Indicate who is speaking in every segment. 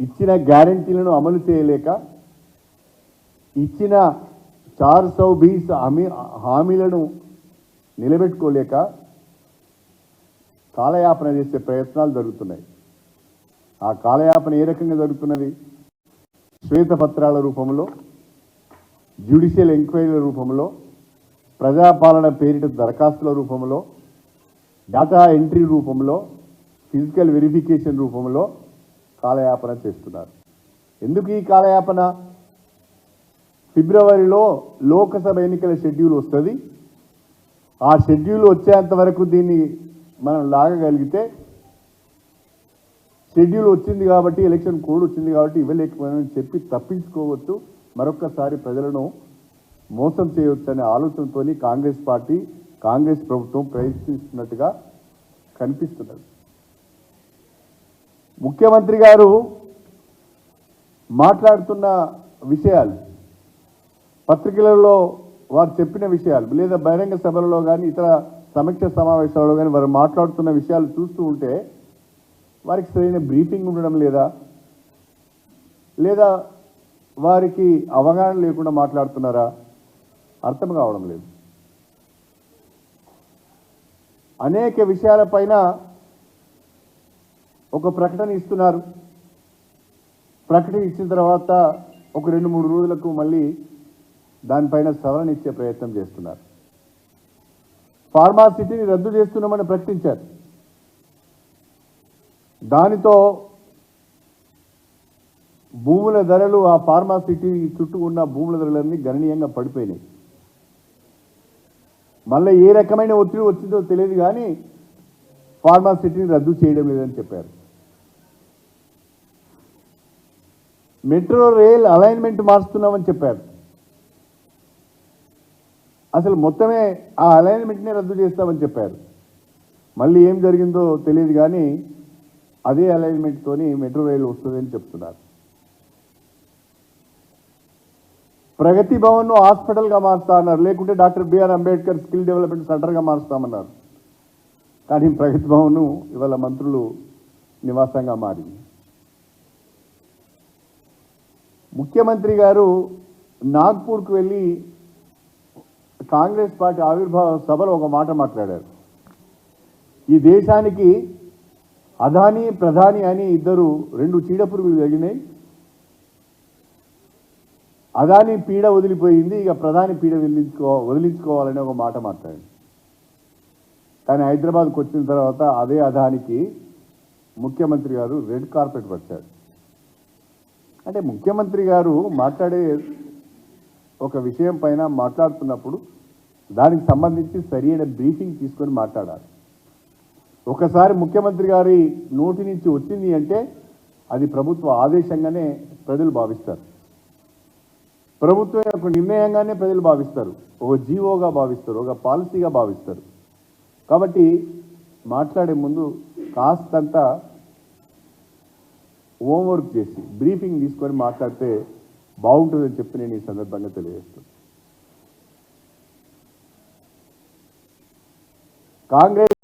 Speaker 1: ఇచ్చిన గ్యారెంటీలను అమలు చేయలేక ఇచ్చిన 420 హామీలను నిలబెట్టుకోలేక కాలయాపన చేసే ప్రయత్నాలు జరుగుతున్నాయి. ఆ కాలయాపన ఏ రకంగా జరుగుతున్నది? శ్వేతపత్రాల రూపంలో, జ్యుడిషియల్ ఎంక్వైరీల రూపంలో, ప్రజాపాలన పేరిట దరఖాస్తుల రూపంలో, డేటా ఎంట్రీ రూపంలో, ఫిజికల్ వెరిఫికేషన్ రూపంలో కాలయాపన చేస్తున్నారు. ఎందుకు ఈ కాలయాపన? ఫిబ్రవరిలో లోక్సభ ఎన్నికల షెడ్యూల్ వస్తుంది. ఆ షెడ్యూల్ వచ్చేంత వరకు దీన్ని మనం లాగగలిగితే, షెడ్యూల్ వచ్చింది కాబట్టి, ఎలక్షన్ కోడ్ వచ్చింది కాబట్టి ఇవ్వలేకపోయామని చెప్పి తప్పించుకోవచ్చు, మరొక్కసారి ప్రజలను మోసం చేయవచ్చు అనే ఆలోచనతో కాంగ్రెస్ పార్టీ, కాంగ్రెస్ ప్రభుత్వం ప్రయత్నిస్తున్నట్టుగా కనిపిస్తున్నది. ముఖ్యమంత్రి గారు మాట్లాడుతున్న విషయాలు, పత్రికలలో వారు చెప్పిన విషయాలు, లేదా బహిరంగ సభలలో కానీ ఇతర సమీక్ష సమావేశాలలో కానీ వారు మాట్లాడుతున్న విషయాలు చూస్తూ ఉంటే వారికి సరైన బ్రీఫింగ్ ఉండడం లేదా వారికి అవగాహన లేకుండా మాట్లాడుతున్నారా? అర్థం కావడం లేదు. అనేక విషయాలపైన ఒక ప్రకటన ఇస్తున్నారు. ప్రకటన ఇచ్చిన తర్వాత ఒక 2-3 రోజులకు మళ్ళీ దానిపైన సవరణ ఇచ్చే ప్రయత్నం చేస్తున్నారు. ఫార్మాసిటీని రద్దు చేస్తున్నామని ప్రకటించారు. దానితో భూముల ధరలు, ఆ ఫార్మాసిటీ చుట్టూ ఉన్న భూముల ధరలన్నీ గణనీయంగా పడిపోయినాయి. మళ్ళీ ఏ రకమైన ఒత్తిడి వచ్చిందో తెలియదు కానీ ఫార్మాసిటీని రద్దు చేయడం లేదని చెప్పారు. మెట్రో రైల్ అలైన్మెంట్ మార్చుతున్నామని చెప్పారు. అసలు మొత్తమే ఆ అలైన్మెంట్ని రద్దు చేస్తామని చెప్పారు. మళ్ళీ ఏం జరిగిందో తెలియదు కానీ అదే అలైన్మెంట్తోని మెట్రో రైలు వస్తుందని చెప్తున్నారు. ప్రగతి భవన్ను హాస్పిటల్గా మారుస్తా అన్నారు, లేకుంటే doctor B R Ambedkar skill development సెంటర్గా మారుస్తామన్నారు. కానీ ప్రగతి భవన్ను ఇవాళ మంత్రులు నివాసంగా మారింది. ముఖ్యమంత్రి గారు నాగ్పూర్కు వెళ్ళి కాంగ్రెస్ పార్టీ ఆవిర్భావ సభలో ఒక మాట మాట్లాడారు. ఈ దేశానికి అదానీ, ప్రధాని అని 2 చీడపురుగులు జరిగినాయి. అదానీ పీడ వదిలిపోయింది, ఇక ప్రధాని పీడ వదిలించుకోవాలని ఒక మాట మాట్లాడారు. కానీ హైదరాబాద్కు వచ్చిన తర్వాత అదే అదానికి ముఖ్యమంత్రి గారు రెడ్ కార్పెట్ వచ్చారు. అంటే ముఖ్యమంత్రి గారు మాట్లాడే ఒక విషయం పైన మాట్లాడుతున్నప్పుడు దానికి సంబంధించి సరైన బ్రీఫింగ్ తీసుకొని మాట్లాడాలి. ఒకసారి ముఖ్యమంత్రి గారి నోటి నుంచి వచ్చింది అంటే అది ప్రభుత్వ ఆదేశంగానే ప్రజలు భావిస్తారు. ప్రభుత్వం ఒక నిర్ణయంగానే ప్రజలు భావిస్తారు, ఒక జీవోగా భావిస్తారు, ఒక పాలసీగా భావిస్తారు. కాబట్టి మాట్లాడే ముందు కాస్తంత హోంవర్క్ చేసి బ్రీఫింగ్ తీసుకొని మాట్లాడితే బాగుంటుందని చెప్పి నేను ఈ సందర్భంగా తెలియజేస్తాను. కాంగ్రెస్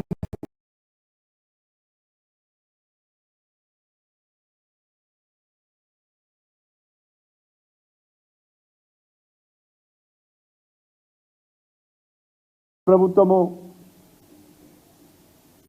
Speaker 1: ప్రభుత్వము